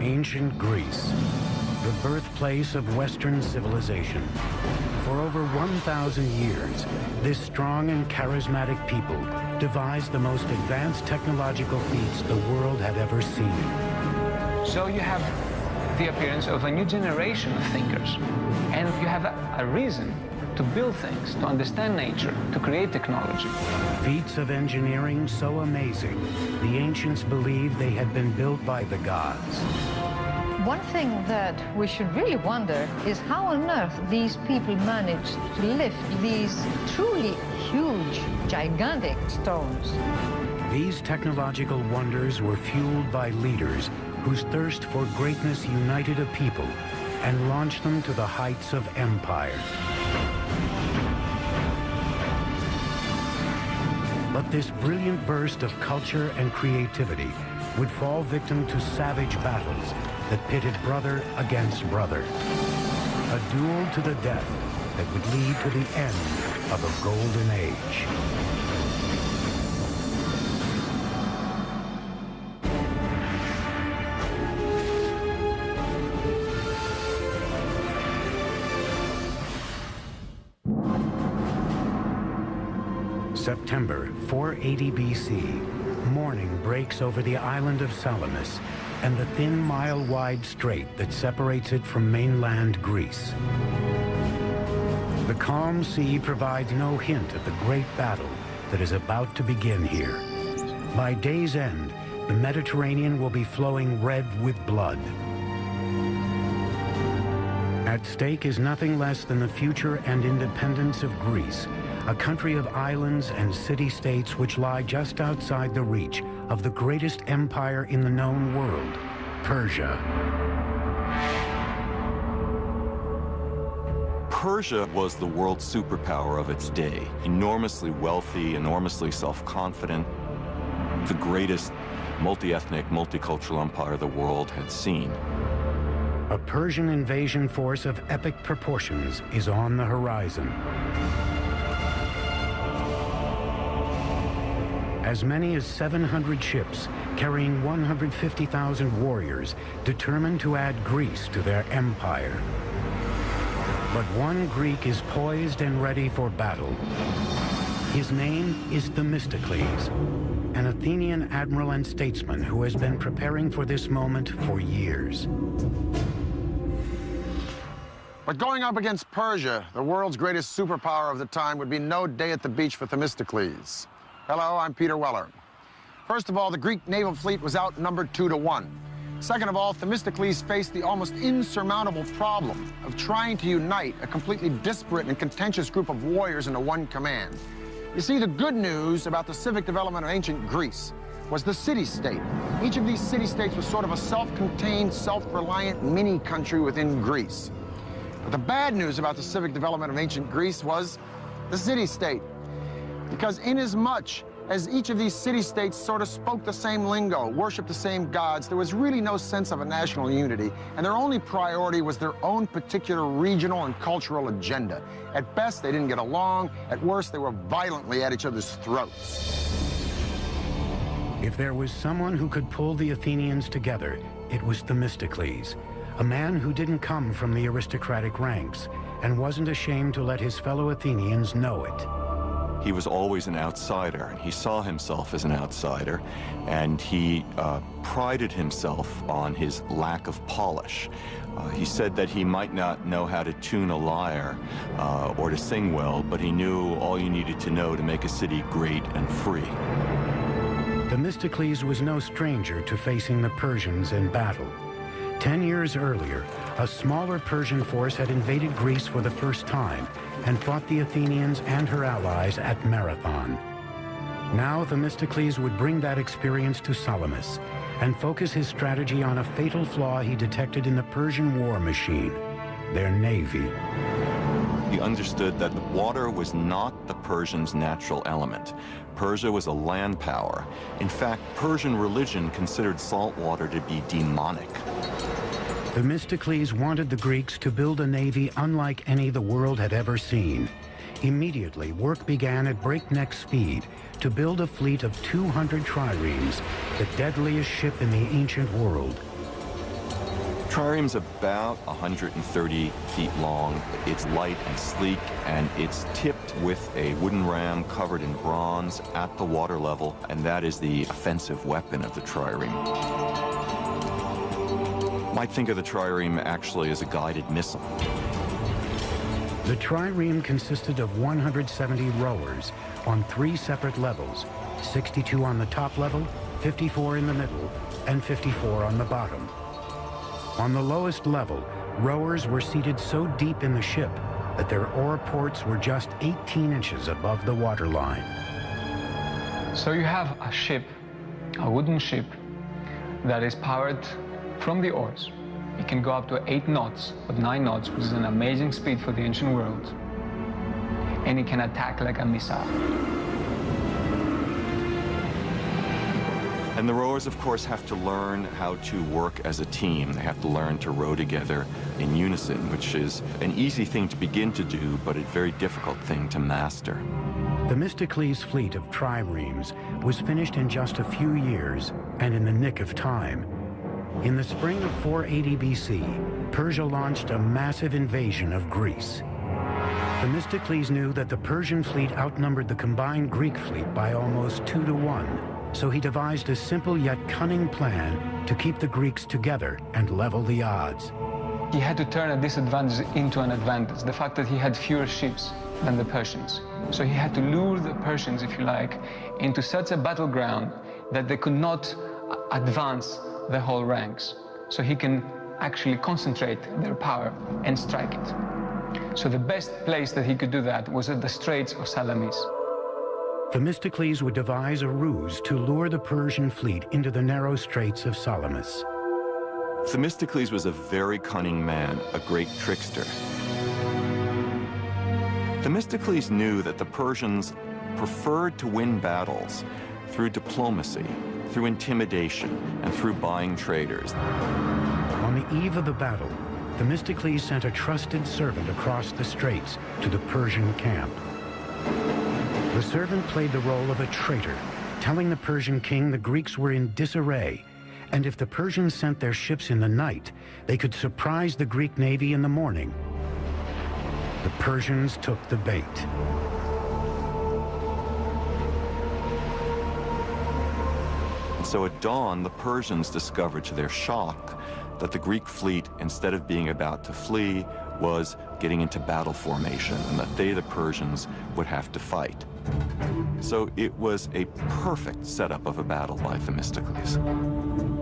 Ancient Greece, the birthplace of Western civilization. For over 1,000 years, this strong and charismatic people devised the most advanced technological feats the world had ever seen. So you have the appearance of a new generation of thinkers, and you have a reason to build things, to understand nature, to create technology. Feats of engineering so amazing, the ancients believed they had been built by the gods. One thing that we should really wonder is how on earth these people managed to lift these truly huge, gigantic stones. These technological wonders were fueled by leaders whose thirst for greatness united a people and launched them to the heights of empire. But this brilliant burst of culture and creativity would fall victim to savage battles that pitted brother against brother. A duel to the death that would lead to the end of a golden age. September 480 BC, morning breaks over the island of Salamis and the thin mile-wide strait that separates it from mainland Greece. The calm sea provides no hint of the great battle that is about to begin here. By day's end, the Mediterranean will be flowing red with blood. At stake is nothing less than the future and independence of Greece, a country of islands and city-states which lie just outside the reach of the greatest empire in the known world, Persia. Persia was the world superpower of its day. Enormously wealthy, enormously self-confident, the greatest multi-ethnic, multicultural empire the world had seen. A Persian invasion force of epic proportions is on the horizon. As many as 700 ships carrying 150,000 warriors determined to add Greece to their empire. But one Greek is poised and ready for battle. His name is Themistocles, an Athenian admiral and statesman who has been preparing for this moment for years. But going up against Persia, the world's greatest superpower of the time, would be no day at the beach for Themistocles. Hello, I'm Peter Weller. First of all, the Greek naval fleet was outnumbered 2-1. Second of all, Themistocles faced the almost insurmountable problem of trying to unite a completely disparate and contentious group of warriors into one command. You see, the good news about the civic development of ancient Greece was the city-state. Each of these city-states was sort of a self-contained, self-reliant mini-country within Greece. But the bad news about the civic development of ancient Greece was the city-state. Because inasmuch as each of these city-states sort of spoke the same lingo, worshiped the same gods, there was really no sense of a national unity, and their only priority was their own particular regional and cultural agenda. At best, they didn't get along. At worst, they were violently at each other's throats. If there was someone who could pull the Athenians together, it was Themistocles, a man who didn't come from the aristocratic ranks and wasn't ashamed to let his fellow Athenians know it. He was always an outsider, and he saw himself as an outsider, and he prided himself on his lack of polish. He said that he might not know how to tune a lyre or to sing well, but he knew all you needed to know to make a city great and free. Themistocles was no stranger to facing the Persians in battle. 10 years earlier, a smaller Persian force had invaded Greece for the first time and fought the Athenians and her allies at Marathon. Now Themistocles would bring that experience to Salamis and focus his strategy on a fatal flaw he detected in the Persian war machine, their navy. He understood that the water was not the Persians' natural element. Persia was a land power. In fact, Persian religion considered salt water to be demonic. Themistocles wanted the Greeks to build a navy unlike any the world had ever seen. Immediately, work began at breakneck speed to build a fleet of 200 triremes, the deadliest ship in the ancient world. Trireme's about 130 feet long. It's light and sleek, and it's tipped with a wooden ram covered in bronze at the water level, and that is the offensive weapon of the trireme. Might think of the trireme actually as a guided missile. The trireme consisted of 170 rowers on 3 separate levels, 62 on the top level, 54 in the middle, and 54 on the bottom. On the lowest level, rowers were seated so deep in the ship that their oar ports were just 18 inches above the waterline. So you have a ship, a wooden ship, that is powered from the oars. It can go up to 8 knots, or 9 knots, which is an amazing speed for the ancient world. And it can attack like a missile. And the rowers, of course, have to learn how to work as a team. They have to learn to row together in unison, which is an easy thing to begin to do, but a very difficult thing to master. The Themistocles fleet of triremes was finished in just a few years and in the nick of time. In the spring of 480 BC, Persia launched a massive invasion of Greece. Themistocles knew that the Persian fleet outnumbered the combined Greek fleet by almost 2 to 1. So he devised a simple yet cunning plan to keep the Greeks together and level the odds. He had to turn a disadvantage into an advantage, the fact that he had fewer ships than the Persians. So he had to lure the Persians, if you like, into such a battleground that they could not advance the whole ranks. So he can actually concentrate their power and strike it. So the best place that he could do that was at the Straits of Salamis. Themistocles would devise a ruse to lure the Persian fleet into the narrow straits of Salamis. Themistocles was a very cunning man, a great trickster. Themistocles knew that the Persians preferred to win battles through diplomacy, through intimidation, and through buying traders. On the eve of the battle, Themistocles sent a trusted servant across the straits to the Persian camp. The servant played the role of a traitor, telling the Persian king the Greeks were in disarray, and if the Persians sent their ships in the night, they could surprise the Greek navy in the morning. The Persians took the bait. And so at dawn, the Persians discovered to their shock that the Greek fleet, instead of being about to flee, was getting into battle formation, and that they, the Persians, would have to fight. So it was a perfect setup of a battle by Themistocles.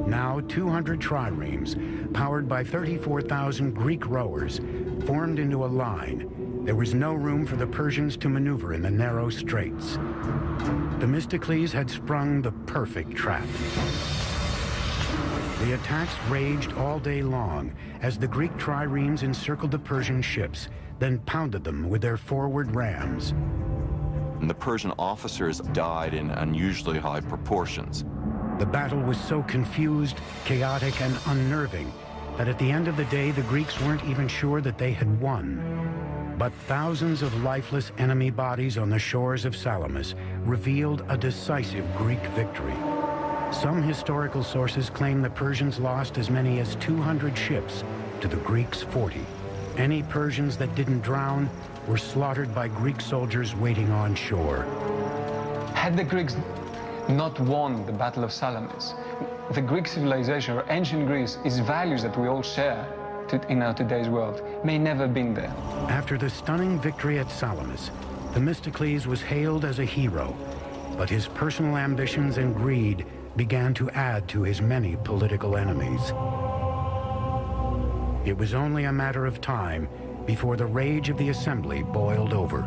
Now 200 triremes, powered by 34,000 Greek rowers, formed into a line. There was no room for the Persians to maneuver in the narrow straits. Themistocles had sprung the perfect trap. The attacks raged all day long as the Greek triremes encircled the Persian ships, then pounded them with their forward rams. And the Persian officers died in unusually high proportions. The battle was so confused, chaotic, and unnerving that at the end of the day, the Greeks weren't even sure that they had won. But thousands of lifeless enemy bodies on the shores of Salamis revealed a decisive Greek victory. Some historical sources claim the Persians lost as many as 200 ships to the Greeks' 40. Any Persians that didn't drown were slaughtered by Greek soldiers waiting on shore. Had the Greeks not won the Battle of Salamis, the Greek civilization, or ancient Greece, its values that we all share in our today's world, may never have been there. After the stunning victory at Salamis, Themistocles was hailed as a hero, but his personal ambitions and greed began to add to his many political enemies. It was only a matter of time before the rage of the assembly boiled over.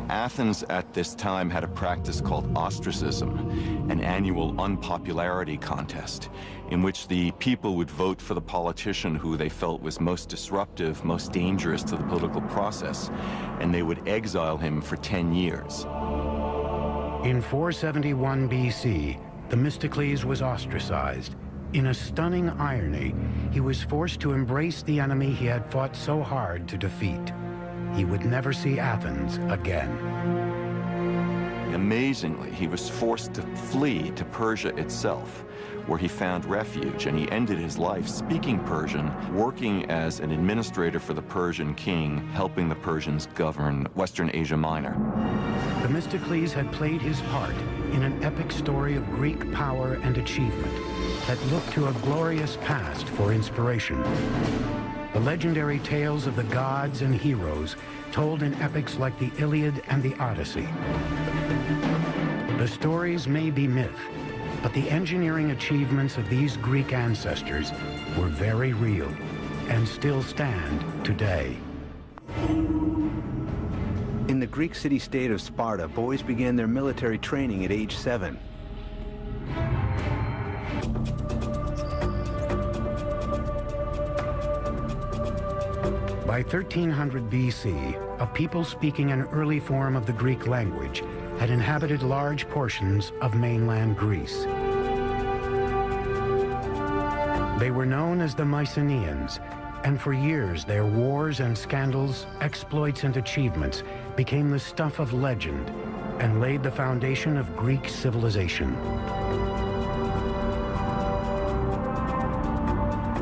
Athens at this time had a practice called ostracism, an annual unpopularity contest, in which the people would vote for the politician who they felt was most disruptive, most dangerous to the political process, and they would exile him for 10 years. In 471 BC, Themistocles was ostracized. In a stunning irony, he was forced to embrace the enemy he had fought so hard to defeat. He would never see Athens again. Amazingly, he was forced to flee to Persia itself, where he found refuge, and he ended his life speaking Persian, working as an administrator for the Persian king, helping the Persians govern Western Asia Minor. Themistocles had played his part in an epic story of Greek power and achievement that looked to a glorious past for inspiration. The legendary tales of the gods and heroes told in epics like the Iliad and the Odyssey. The stories may be myth, but the engineering achievements of these Greek ancestors were very real and still stand today. In the Greek city-state of Sparta, boys began their military training at age 7. By 1300 BC, a people speaking an early form of the Greek language had inhabited large portions of mainland Greece. They were known as the Mycenaeans, and for years their wars and scandals, exploits and achievements became the stuff of legend and laid the foundation of Greek civilization.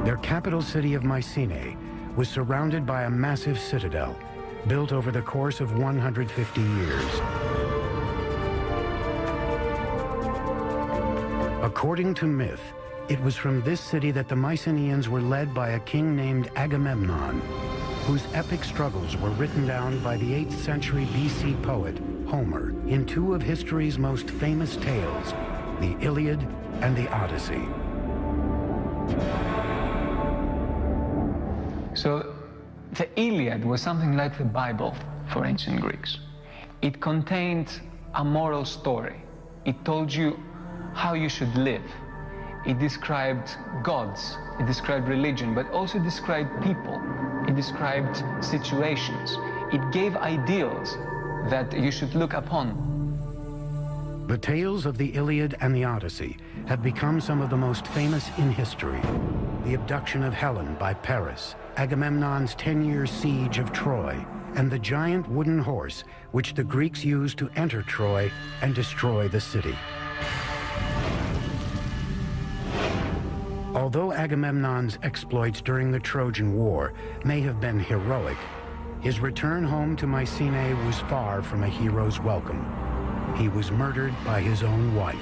Their capital city of Mycenae was surrounded by a massive citadel built over the course of 150 years. According to myth, it was from this city that the Mycenaeans were led by a king named Agamemnon, whose epic struggles were written down by the 8th century BC poet Homer in two of history's most famous tales, the Iliad and the Odyssey. So the Iliad was something like the Bible for ancient Greeks. It contained a moral story. It told you how you should live. It described gods, it described religion, but also described people. It described situations. It gave ideals that you should look upon. The tales of the Iliad and the Odyssey have become some of the most famous in history. The abduction of Helen by Paris, Agamemnon's 10-year siege of Troy, and the giant wooden horse which the Greeks used to enter Troy and destroy the city. Although Agamemnon's exploits during the Trojan War may have been heroic, his return home to Mycenae was far from a hero's welcome. He was murdered by his own wife.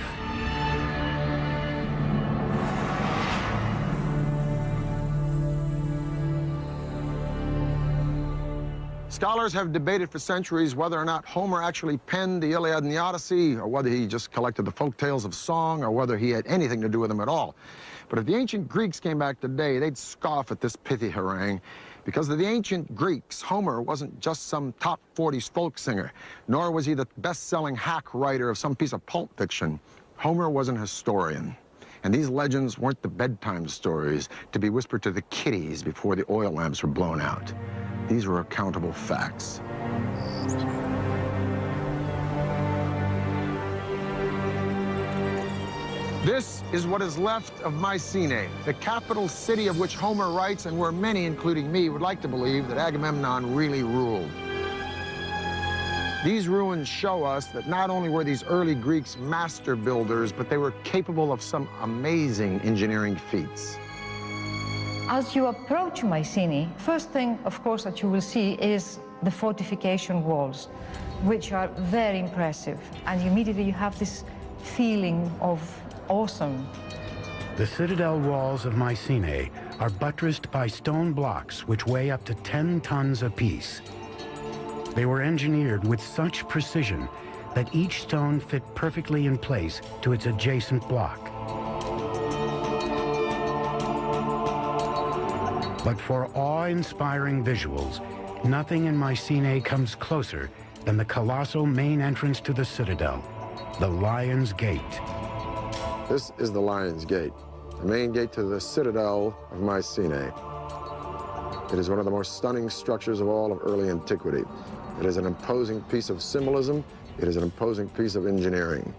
Scholars have debated for centuries whether or not Homer actually penned the Iliad and the Odyssey, or whether he just collected the folk tales of song, or whether he had anything to do with them at all. But if the ancient Greeks came back today, they'd scoff at this pithy harangue. Because of the ancient Greeks, Homer wasn't just some top 40s folk singer, nor was he the best-selling hack writer of some piece of pulp fiction. Homer was an historian. And these legends weren't the bedtime stories to be whispered to the kiddies before the oil lamps were blown out. These were accountable facts. This is what is left of Mycenae, the capital city of which Homer writes, and where many, including me, would like to believe that Agamemnon really ruled. These ruins show us that not only were these early Greeks master builders, but they were capable of some amazing engineering feats. As you approach Mycenae, first thing, of course, that you will see is the fortification walls, which are very impressive. And immediately you have this feeling of awesome. The citadel walls of Mycenae are buttressed by stone blocks which weigh up to 10 tons apiece. They were engineered with such precision that each stone fit perfectly in place to its adjacent block. But for awe-inspiring visuals, nothing in Mycenae comes closer than the colossal main entrance to the citadel, the Lion's Gate. This is the Lion's Gate, the main gate to the citadel of Mycenae. It is one of the most stunning structures of all of early antiquity. It is an imposing piece of symbolism. It is an imposing piece of engineering.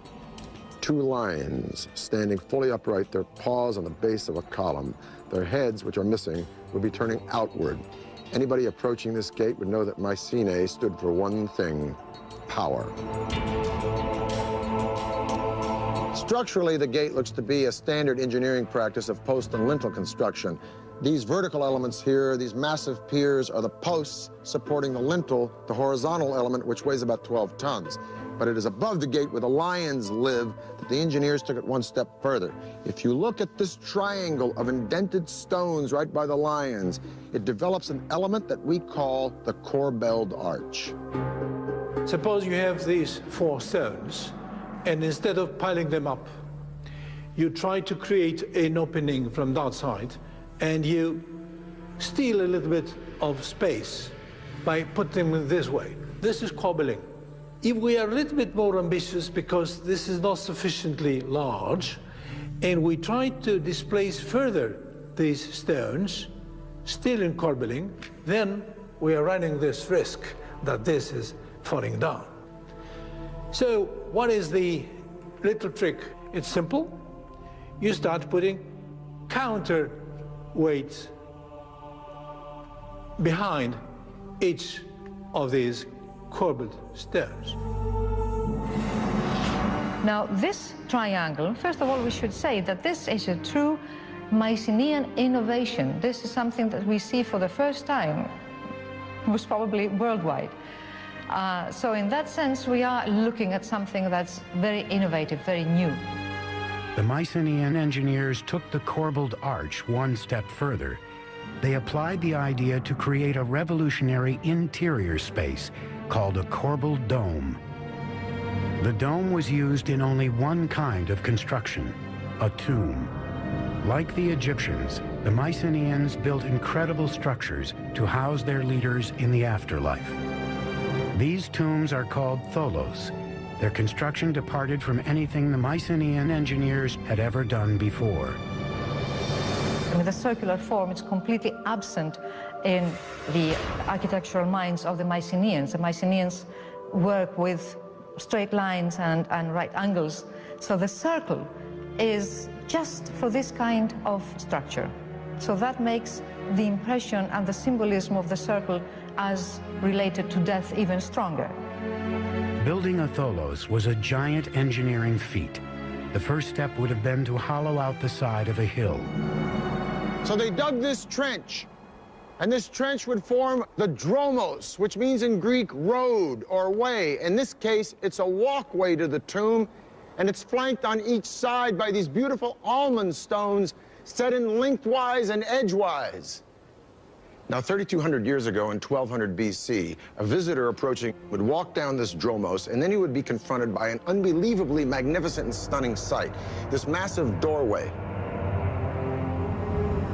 Two lions standing fully upright, their paws on the base of a column. Their heads, which are missing, would be turning outward. Anybody approaching this gate would know that Mycenae stood for one thing: power. Structurally, the gate looks to be a standard engineering practice of post and lintel construction. These vertical elements here, these massive piers, are the posts supporting the lintel, the horizontal element, which weighs about 12 tons. But it is above the gate where the lions live that the engineers took it one step further. If you look at this triangle of indented stones right by the lions, it develops an element that we call the corbelled arch. Suppose you have these 4 stones, and instead of piling them up, you try to create an opening from that side, and you steal a little bit of space by putting them this way. This is cobbling. If we are a little bit more ambitious, because this is not sufficiently large, and we try to displace further these stones, still in corbelling, then we are running this risk that this is falling down. So what is the little trick? It's simple. You start putting counterweights behind each of these corbelled stones. Now, this triangle, first of all, we should say that this is a true Mycenaean innovation. This is something that we see for the first time, most probably worldwide. So in that sense, we are looking at something that's very innovative, very new. The Mycenaean engineers took the corbelled arch one step further. They applied the idea to create a revolutionary interior space called a corbelled dome. The dome was used in only one kind of construction, a tomb. Like the Egyptians, the Mycenaeans built incredible structures to house their leaders in the afterlife. These tombs are called tholos. Their construction departed from anything the Mycenaean engineers had ever done before. I mean, the circular form is completely absent in the architectural minds of the Mycenaeans. The Mycenaeans work with straight lines and right angles. So the circle is just for this kind of structure. So that makes the impression and the symbolism of the circle as related to death even stronger. Building a tholos was a giant engineering feat. The first step would have been to hollow out the side of a hill. So they dug this trench, and this trench would form the dromos, which means in Greek road or way. In this case, it's a walkway to the tomb, and it's flanked on each side by these beautiful almond stones set in lengthwise and edgewise. Now, 3,200 years ago in 1200 BC, a visitor approaching would walk down this dromos, and then he would be confronted by an unbelievably magnificent and stunning sight, this massive doorway.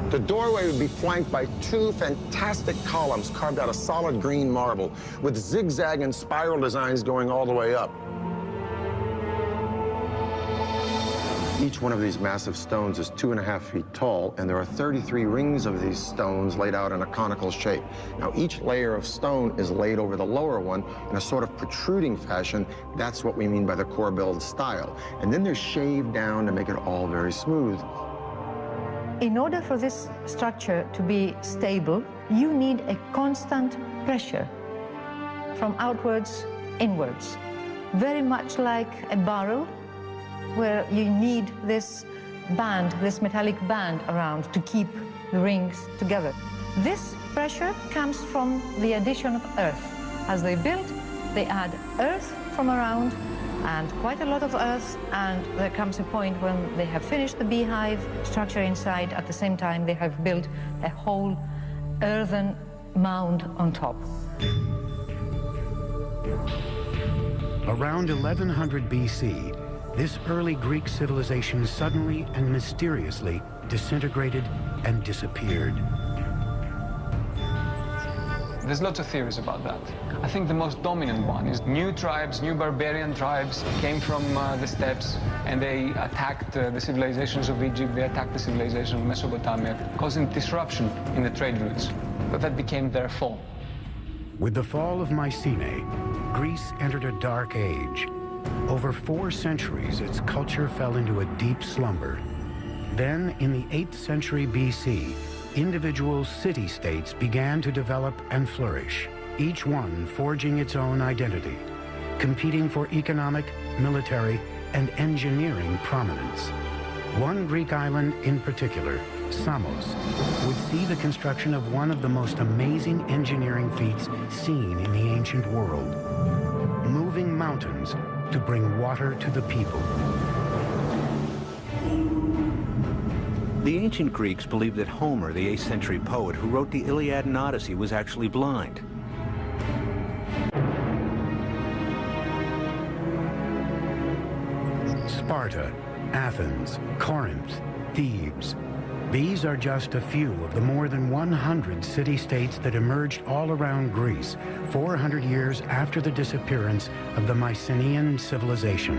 The doorway would be flanked by 2 fantastic columns carved out of solid green marble with zigzag and spiral designs going all the way up. Each one of these massive stones is 2.5 feet tall, and there are 33 rings of these stones laid out in a conical shape. Now, each layer of stone is laid over the lower one in a sort of protruding fashion. That's what we mean by the corbelled style. And then they're shaved down to make it all very smooth. In order for this structure to be stable, you need a constant pressure from outwards inwards, very much like a barrel where you need this band, this metallic band around to keep the rings together. This pressure comes from the addition of earth. As they build, they add earth from around, and quite a lot of earth, and there comes a point when they have finished the beehive structure inside. At the same time, they have built a whole earthen mound on top. Around 1100 BC, this early Greek civilization suddenly and mysteriously disintegrated and disappeared. There's lots of theories about that. I think the most dominant one is new tribes, new barbarian tribes came from the steppes, and they attacked the civilizations of Egypt, they attacked the civilization of Mesopotamia, causing disruption in the trade routes. But that became their fall. With the fall of Mycenae, Greece entered a dark age. Over 4 centuries, its culture fell into a deep slumber. Then, in the 8th century BC, individual city-states began to develop and flourish, each one forging its own identity. competing for economic, military, and engineering prominence. One Greek island in particular, Samos, would see the construction of one of the most amazing engineering feats seen in the ancient world: moving mountains to bring water to the people. The ancient Greeks believed that Homer, the 8th century poet who wrote the Iliad and Odyssey, was actually blind. Sparta, Athens, Corinth, Thebes. These are just a few of the more than 100 city-states that emerged all around Greece 400 years after the disappearance of the Mycenaean civilization.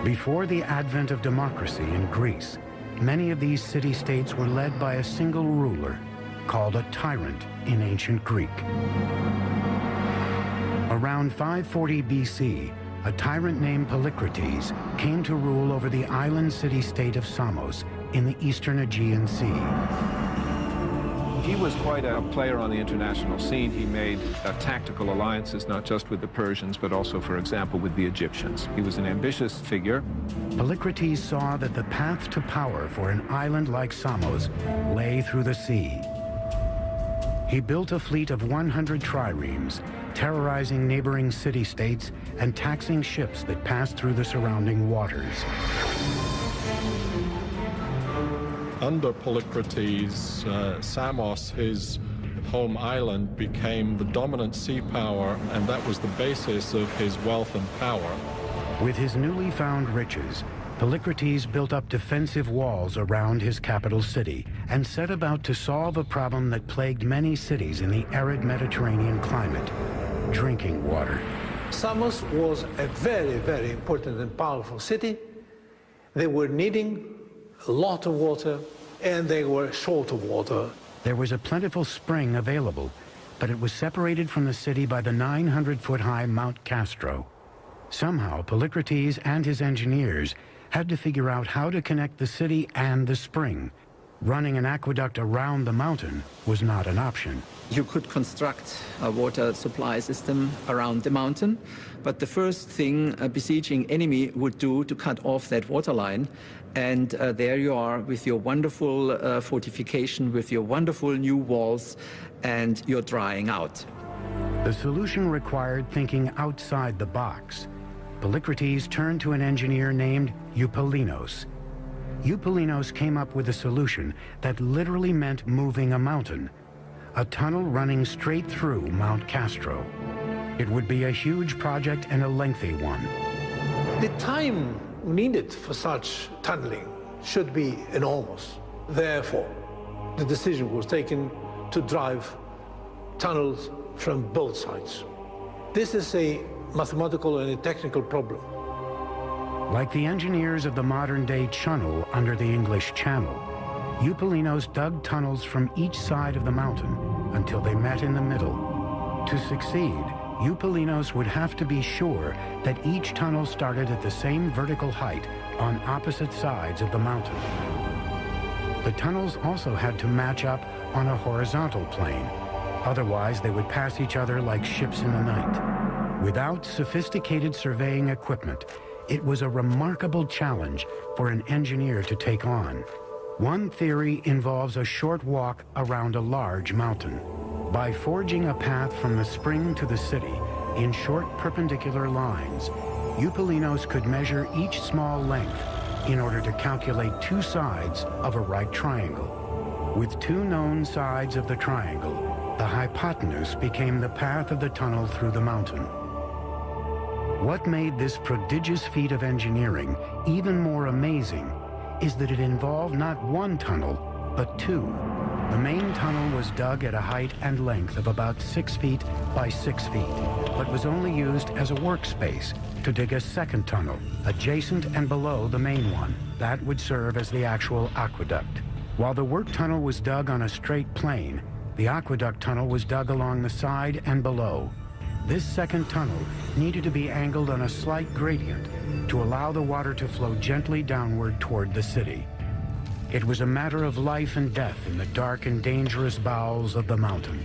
Before the advent of democracy in Greece, many of these city-states were led by a single ruler, called a tyrant in ancient Greek. Around 540 BC, a tyrant named Polycrates came to rule over the island city-state of Samos in the eastern Aegean Sea. He was quite a player on the international scene. He made tactical alliances, not just with the Persians, but also, for example, with the Egyptians. He was an ambitious figure. Polycrates saw that the path to power for an island like Samos lay through the sea. He built a fleet of 100 triremes, terrorizing neighboring city-states and taxing ships that passed through the surrounding waters. Under Polycrates, Samos, his home island, became the dominant sea power, and that was the basis of his wealth and power. With his newly found riches, Polycrates built up defensive walls around his capital city and set about to solve a problem that plagued many cities in the arid Mediterranean climate: drinking water. Samos was a very, very important and powerful city. They were needing a lot of water, and they were short of water. There was a plentiful spring available, but it was separated from the city by the 900-foot-high Mount Castro. Somehow, Polycrates and his engineers had to figure out how to connect the city and the spring. Running an aqueduct around the mountain was not an option. You could construct a water supply system around the mountain, but the first thing a besieging enemy would do to cut off that water line, and there you are with your wonderful fortification, with your wonderful new walls, and you're drying out. The solution required thinking outside the box. Polycrates turned to an engineer named Eupalinos. Eupalinos came up with a solution that literally meant moving a mountain, a tunnel running straight through Mount Castro. It would be a huge project and a lengthy one. The time needed for such tunneling should be enormous. Therefore, the decision was taken to drive tunnels from both sides. This is a mathematical and a technical problem. Like the engineers of the modern-day Channel under the English Channel, Eupalinos dug tunnels from each side of the mountain until they met in the middle. To succeed, Eupalinos would have to be sure that each tunnel started at the same vertical height on opposite sides of the mountain. The tunnels also had to match up on a horizontal plane. Otherwise, they would pass each other like ships in the night. Without sophisticated surveying equipment, it was a remarkable challenge for an engineer to take on. One theory involves a short walk around a large mountain. By forging a path from the spring to the city in short perpendicular lines, Eupalinos could measure each small length in order to calculate two sides of a right triangle. With two known sides of the triangle, the hypotenuse became the path of the tunnel through the mountain. What made this prodigious feat of engineering even more amazing is that it involved not one tunnel, but two. The main tunnel was dug at a height and length of about 6 feet by 6 feet, but was only used as a workspace to dig a second tunnel, adjacent and below the main one. That would serve as the actual aqueduct. While the work tunnel was dug on a straight plane, the aqueduct tunnel was dug along the side and below. This second tunnel needed to be angled on a slight gradient to allow the water to flow gently downward toward the city. It was a matter of life and death in the dark and dangerous bowels of the mountain.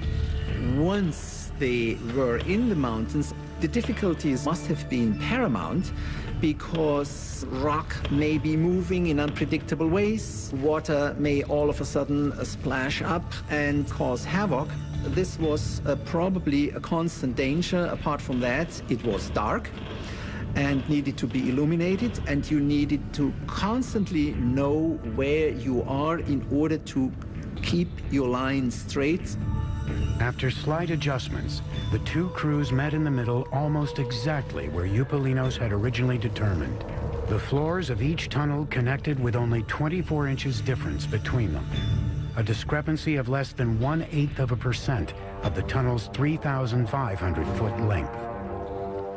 Once they were in the mountains, The difficulties must have been paramount because rock may be moving in unpredictable ways. Water may all of a sudden splash up and cause havoc. This was probably a constant danger. Apart from that, it was dark and needed to be illuminated, and you needed to constantly know where you are in order to keep your line straight. After slight adjustments, the two crews met in the middle almost exactly where Eupalinos had originally determined. The floors of each tunnel connected with only 24 inches difference between them, a discrepancy of less than 1/8% of the tunnel's 3,500-foot length.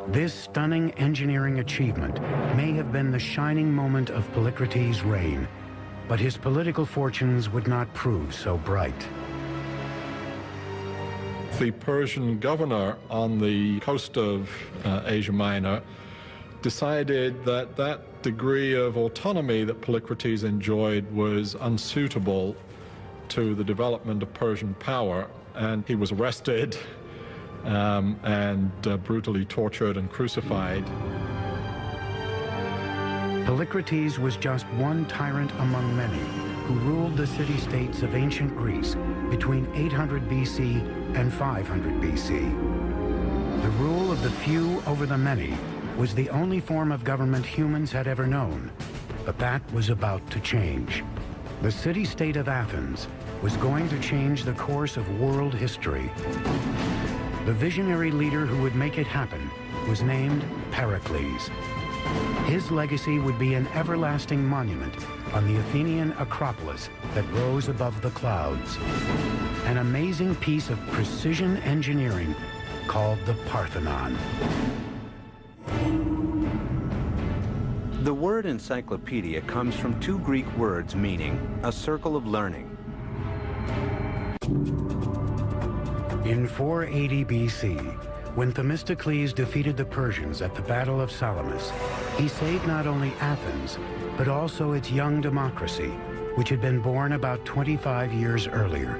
This stunning engineering achievement may have been the shining moment of Polycrates' reign, but his political fortunes would not prove so bright. The Persian governor on the coast of Asia Minor decided that that degree of autonomy that Polycrates enjoyed was unsuitable to the development of Persian power, and he was arrested and brutally tortured and crucified. Polycrates was just one tyrant among many who ruled the city-states of ancient Greece between 800 BC and 500 BC. The rule of the few over the many was the only form of government humans had ever known, but that was about to change. The city-state of Athens was going to change the course of world history. The visionary leader who would make it happen was named Pericles. His legacy would be an everlasting monument on the Athenian Acropolis that rose above the clouds. An amazing piece of precision engineering called the Parthenon. The word encyclopedia comes from two Greek words meaning a circle of learning. In 480 BC, when Themistocles defeated the Persians at the Battle of Salamis, he saved not only Athens, but also its young democracy, which had been born about 25 years earlier.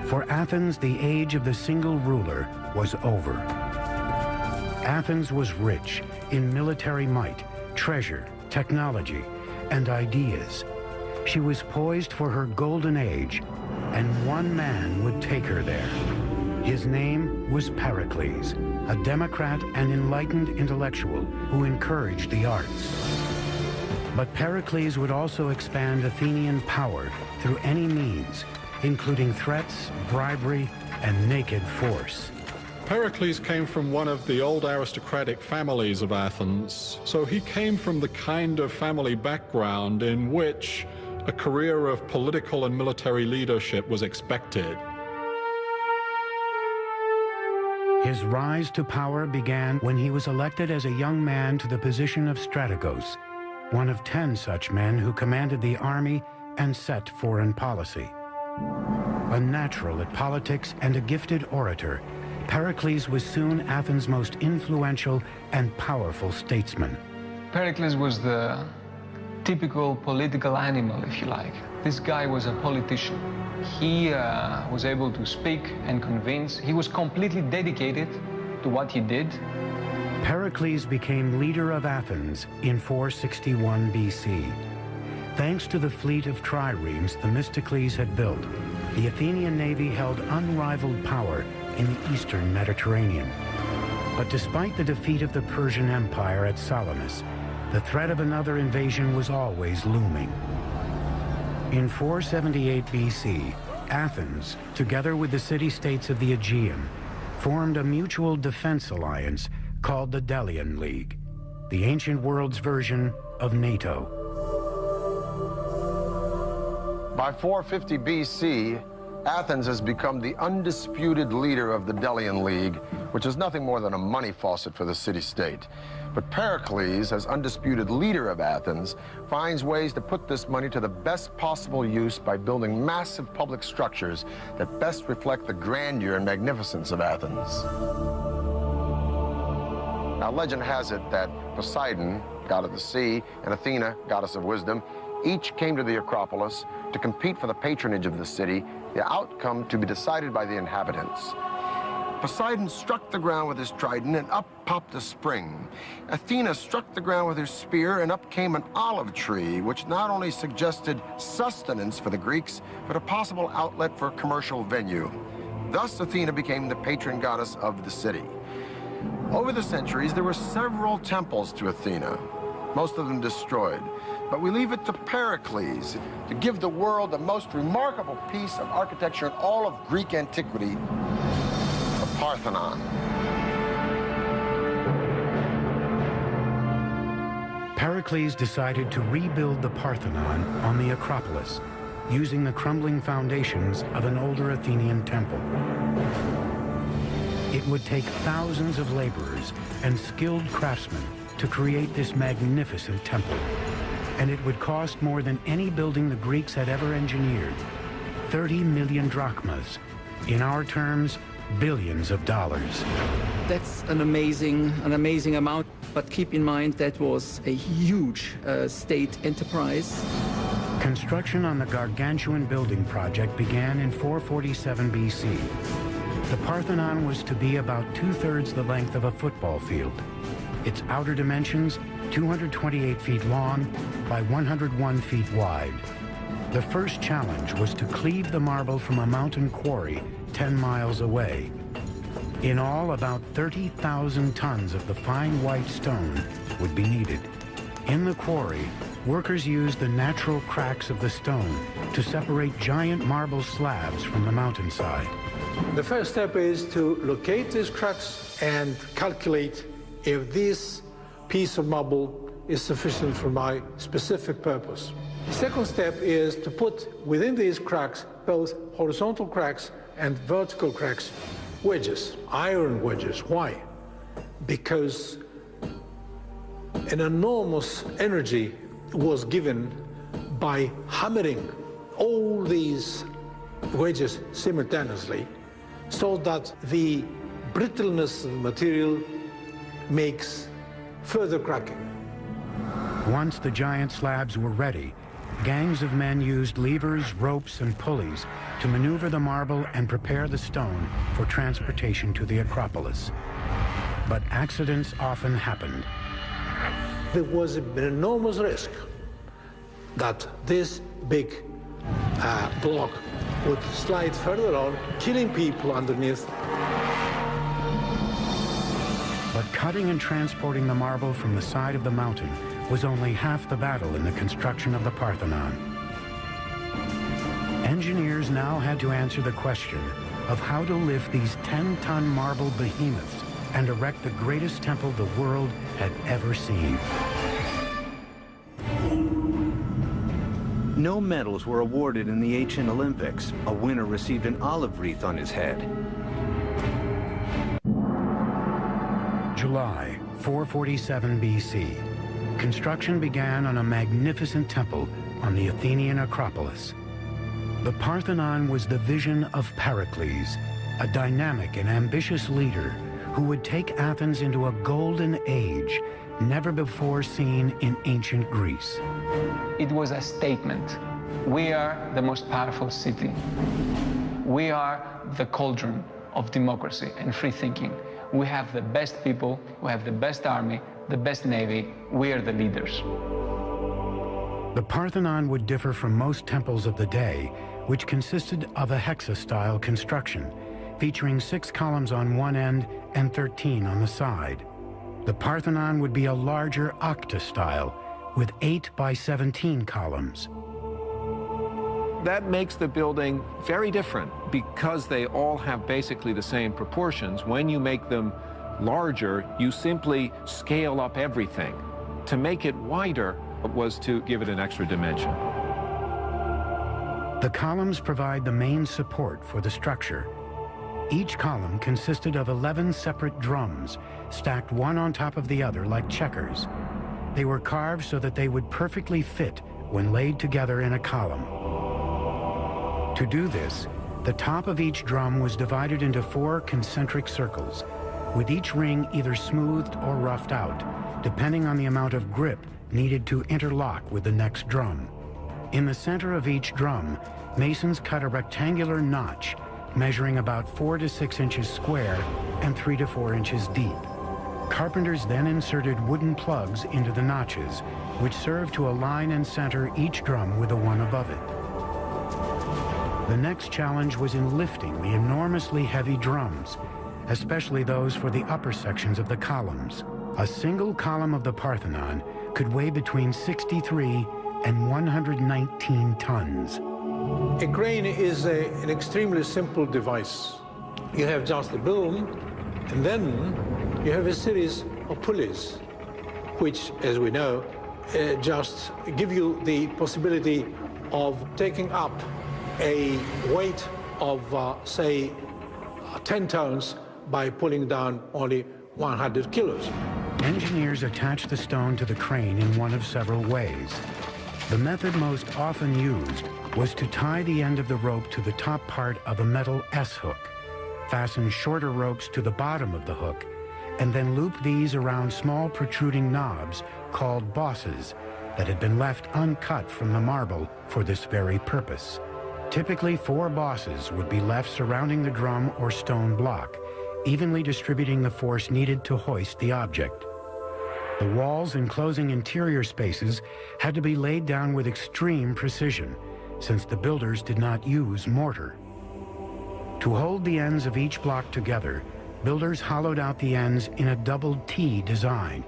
For Athens, the age of the single ruler was over. Athens was rich in military might, treasure, technology, and ideas. She was poised for her golden age, and one man would take her there. His name was Pericles, a democrat and enlightened intellectual who encouraged the arts. But Pericles would also expand Athenian power through any means, including threats, bribery, and naked force. Pericles came from one of the old aristocratic families of Athens, so he came from the kind of family background in which a career of political and military leadership was expected. His rise to power began when he was elected as a young man to the position of strategos, one of 10 such men who commanded the army and set foreign policy. A natural at politics and a gifted orator, Pericles was soon Athens' most influential and powerful statesman. Pericles was the typical political animal, if you like. This guy was a politician. He was able to speak and convince. He was completely dedicated to what he did. Pericles became leader of Athens in 461 BC. Thanks to the fleet of triremes Themistocles had built, the Athenian navy held unrivaled power in the eastern Mediterranean. But despite the defeat of the Persian Empire at Salamis, the threat of another invasion was always looming. In 478 BC, Athens, together with the city-states of the Aegean, formed a mutual defense alliance called the Delian League, the ancient world's version of NATO. By 450 BC, Athens has become the undisputed leader of the Delian League, which is nothing more than a money faucet for the city-state. But Pericles, as undisputed leader of Athens, finds ways to put this money to the best possible use by building massive public structures that best reflect the grandeur and magnificence of Athens. Now, legend has it that Poseidon, god of the sea, and Athena, goddess of wisdom, each came to the Acropolis to compete for the patronage of the city, the outcome to be decided by the inhabitants. Poseidon struck the ground with his trident, and up popped a spring. Athena struck the ground with her spear, and up came an olive tree, which not only suggested sustenance for the Greeks, but a possible outlet for a commercial venue. Thus, Athena became the patron goddess of the city. Over the centuries, there were several temples to Athena, most of them destroyed. But we leave it to Pericles to give the world the most remarkable piece of architecture in all of Greek antiquity, the Parthenon. Pericles decided to rebuild the Parthenon on the Acropolis, using the crumbling foundations of an older Athenian temple. It would take thousands of laborers and skilled craftsmen to create this magnificent temple, and it would cost more than any building the Greeks had ever engineered, 30 million drachmas. In our terms, billions of dollars. That's an amazing amount, but keep in mind that was a huge state enterprise. Construction on the gargantuan building project began in 447 BC. The Parthenon was to be about 2/3 the length of a football field. Its outer dimensions, 228 feet long by 101 feet wide. The first challenge was to cleave the marble from a mountain quarry 10 miles away. In all, about 30,000 tons of the fine white stone would be needed. In the quarry, workers used the natural cracks of the stone to separate giant marble slabs from the mountainside. The first step is to locate these cracks and calculate if this piece of marble is sufficient for my specific purpose. The second step is to put within these cracks both horizontal cracks and vertical cracks, wedges, iron wedges. Why? Because an enormous energy was given by hammering all these wedges simultaneously, so that the brittleness of the material makes further cracking. Once the giant slabs were ready, gangs of men used levers, ropes, and pulleys to maneuver the marble and prepare the stone for transportation to the Acropolis. But accidents often happened. There was an enormous risk that this big block would slide further on, killing people underneath. But cutting and transporting the marble from the side of the mountain was only half the battle in the construction of the Parthenon. Engineers now had to answer the question of how to lift these 10-ton marble behemoths and erect the greatest temple the world had ever seen. No medals were awarded in the ancient Olympics. A winner received an olive wreath on his head. July 447 BC. Construction began on a magnificent temple on the Athenian Acropolis. The Parthenon was the vision of Pericles, a dynamic and ambitious leader who would take Athens into a golden age never before seen in ancient Greece. It was a statement. We are the most powerful city. We are the cauldron of democracy and free thinking. We have the best people, we have the best army, the best navy. We are the leaders. The Parthenon would differ from most temples of the day, which consisted of a hexa-style construction, featuring 6 columns on one end and 13 on the side. The Parthenon would be a larger octa-style, with 8 by 17 columns. That makes the building very different because they all have basically the same proportions. When you make them larger, you simply scale up everything. To make it wider was to give it an extra dimension. The columns provide the main support for the structure. Each column consisted of 11 separate drums, stacked one on top of the other like checkers. They were carved so that they would perfectly fit when laid together in a column. To do this, the top of each drum was divided into 4 concentric circles, with each ring either smoothed or roughed out, depending on the amount of grip needed to interlock with the next drum. In the center of each drum, masons cut a rectangular notch measuring about 4 to 6 inches square and 3 to 4 inches deep. Carpenters then inserted wooden plugs into the notches, which served to align and center each drum with the one above it. The next challenge was in lifting the enormously heavy drums, especially those for the upper sections of the columns. A single column of the Parthenon could weigh between 63 and 119 tons. A crane is an extremely simple device. You have just a boom, and then you have a series of pulleys, which, as we know, just give you the possibility of taking up a weight of, say, 10 tons by pulling down only 100 kilos. Engineers attach the stone to the crane in one of several ways. The method most often used was to tie the end of the rope to the top part of a metal S-hook, fasten shorter ropes to the bottom of the hook, and then loop these around small protruding knobs called bosses that had been left uncut from the marble for this very purpose. Typically, 4 bosses would be left surrounding the drum or stone block, evenly distributing the force needed to hoist the object. The walls enclosing interior spaces had to be laid down with extreme precision, since the builders did not use mortar. To hold the ends of each block together, builders hollowed out the ends in a double T design.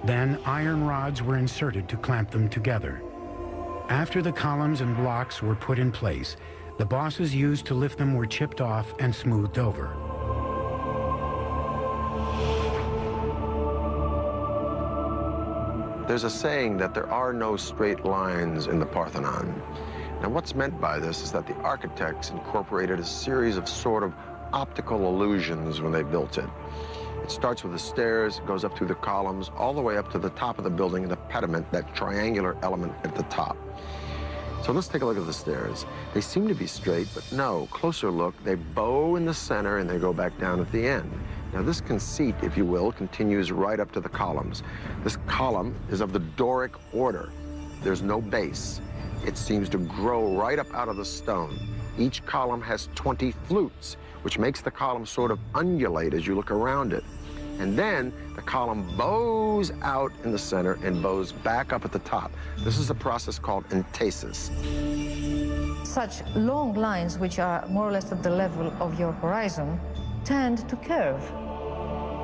Then iron rods were inserted to clamp them together. After the columns and blocks were put in place, the bosses used to lift them were chipped off and smoothed over. There's a saying that there are no straight lines in the Parthenon. Now, what's meant by this is that the architects incorporated a series of sort of optical illusions when they built it. It starts with the stairs, goes up through the columns, all the way up to the top of the building, the pediment, that triangular element at the top. So let's take a look at the stairs. They seem to be straight, but no, closer look, they bow in the center and they go back down at the end. Now this conceit, if you will, continues right up to the columns. This column is of the Doric order. There's no base. It seems to grow right up out of the stone. Each column has 20 flutes, which makes the column sort of undulate as you look around it. And then the column bows out in the center and bows back up at the top. This is a process called entasis. Such long lines, which are more or less at the level of your horizon, tend to curve.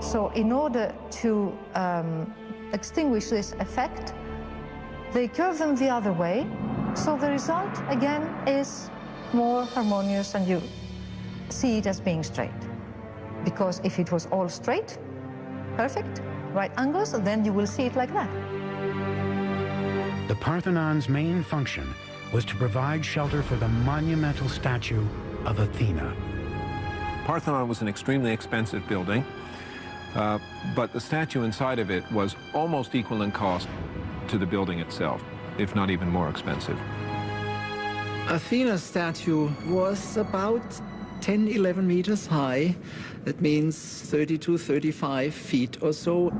So in order to extinguish this effect, they curve them the other way. So the result, again, is more harmonious, and you see it as being straight. Because if it was all straight, perfect, right angles, then you will see it like that. The Parthenon's main function was to provide shelter for the monumental statue of Athena. Parthenon was an extremely expensive building, but the statue inside of it was almost equal in cost to the building itself, if not even more expensive. Athena's statue was about 10, 11 meters high. That means 32, 35 feet or so.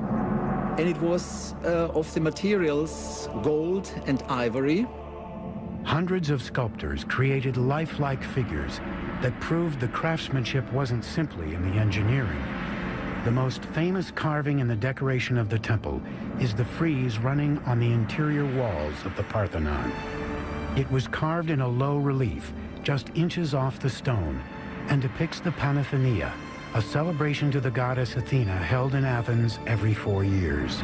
And it was of the materials gold and ivory. Hundreds of sculptors created lifelike figures that proved the craftsmanship wasn't simply in the engineering. The most famous carving in the decoration of the temple is the frieze running on the interior walls of the Parthenon. It was carved in a low relief, just inches off the stone, and depicts the Panathenaea, a celebration to the goddess Athena held in Athens every 4 years.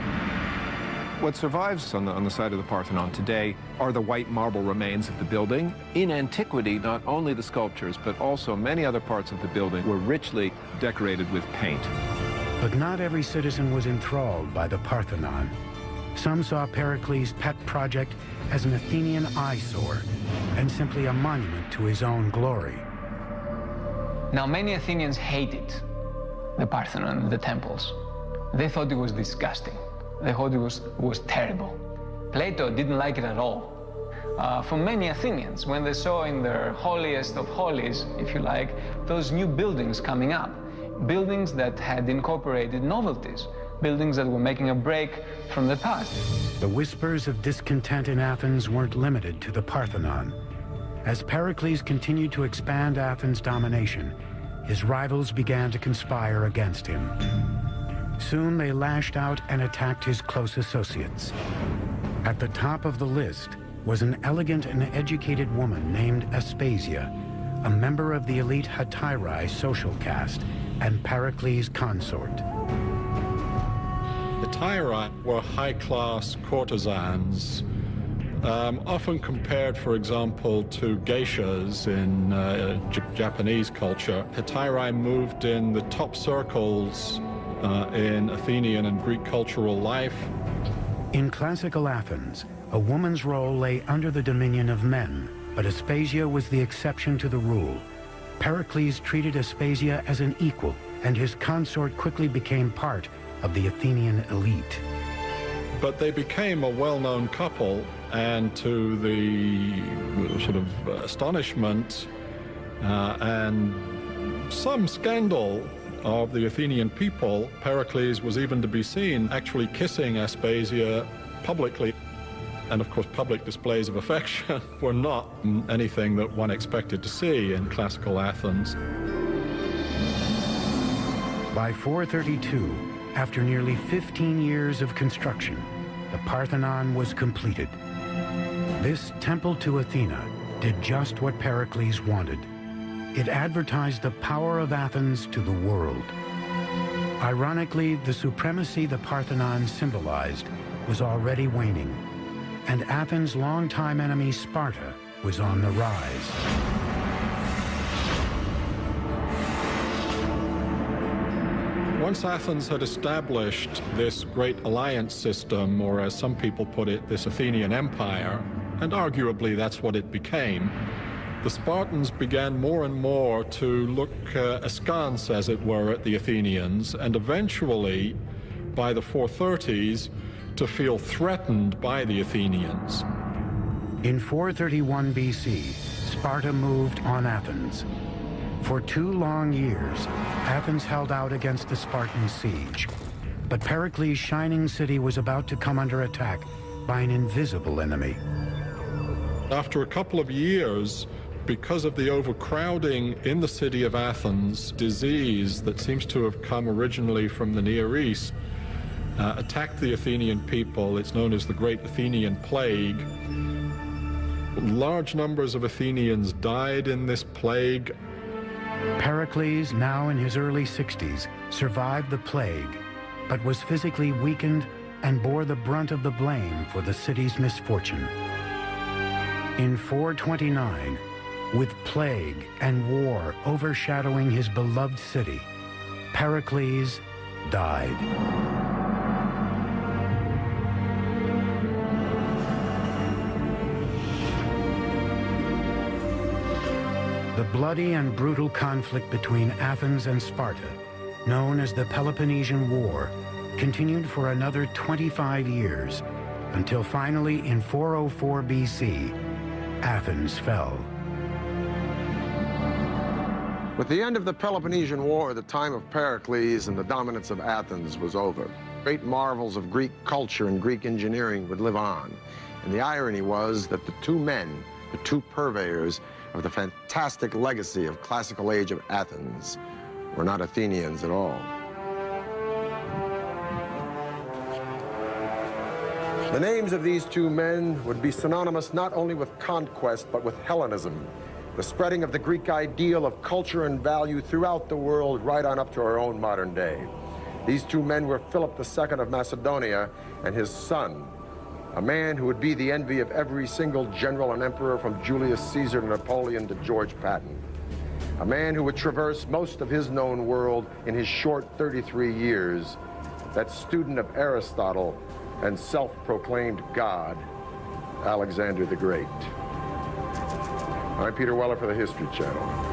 What survives on the side of the Parthenon today are the white marble remains of the building. In antiquity, not only the sculptures, but also many other parts of the building were richly decorated with paint. But not every citizen was enthralled by the Parthenon. Some saw Pericles' pet project as an Athenian eyesore and simply a monument to his own glory. Now, many Athenians hated the Parthenon, the temples. They thought it was disgusting. They thought it was terrible. Plato didn't like it at all. For many Athenians, when they saw in their holiest of holies, if you like, those new buildings coming up, buildings that had incorporated novelties, buildings that were making a break from the past. The whispers of discontent in Athens weren't limited to the Parthenon. As Pericles continued to expand Athens' domination, his rivals began to conspire against him. Soon they lashed out and attacked his close associates. At the top of the list was an elegant and educated woman named Aspasia, a member of the elite Hetairae social caste and Pericles' consort. The Hetairae were high-class courtesans, often compared, for example, to geishas in Japanese culture. Hetairae moved in the top circles in Athenian and Greek cultural life. In classical Athens, a woman's role lay under the dominion of men, but Aspasia was the exception to the rule. Pericles treated Aspasia as an equal, and his consort quickly became part of the Athenian elite. But they became a well-known couple, and to the sort of astonishment and some scandal of the Athenian people, Pericles was even to be seen actually kissing Aspasia publicly. And of course, public displays of affection were not anything that one expected to see in classical Athens. By 432, after nearly 15 years of construction, the Parthenon was completed. This temple to Athena did just what Pericles wanted. It advertised the power of Athens to the world. Ironically, the supremacy the Parthenon symbolized was already waning, and Athens' longtime enemy Sparta was on the rise. Once Athens had established this great alliance system, or as some people put it, this Athenian empire, and arguably that's what it became, the Spartans began more and more to look askance, as it were, at the Athenians, and eventually, by the 430s, to feel threatened by the Athenians. In 431 BC, Sparta moved on Athens. For 2 long years, Athens held out against the Spartan siege. But Pericles' shining city was about to come under attack by an invisible enemy. After a couple of years, because of the overcrowding in the city of Athens, disease that seems to have come originally from the Near East attacked the Athenian people. It's known as the Great Athenian Plague. Large numbers of Athenians died in this plague. Pericles, now in his early 60s, survived the plague, but was physically weakened and bore the brunt of the blame for the city's misfortune. In 429, with plague and war overshadowing his beloved city, Pericles died. The bloody and brutal conflict between Athens and Sparta, known as the Peloponnesian War, continued for another 25 years, until finally in 404 BC, Athens fell. With the end of the Peloponnesian War, the time of Pericles and the dominance of Athens was over. Great marvels of Greek culture and Greek engineering would live on. And the irony was that the two men, the two purveyors of the fantastic legacy of classical age of Athens, were not Athenians at all. The names of these two men would be synonymous not only with conquest, but with Hellenism, the spreading of the Greek ideal of culture and value throughout the world, right on up to our own modern day. These two men were Philip II of Macedonia and his son, a man who would be the envy of every single general and emperor from Julius Caesar to Napoleon to George Patton. A man who would traverse most of his known world in his short 33 years, that student of Aristotle and self-proclaimed God, Alexander the Great. I'm Peter Weller for the History Channel.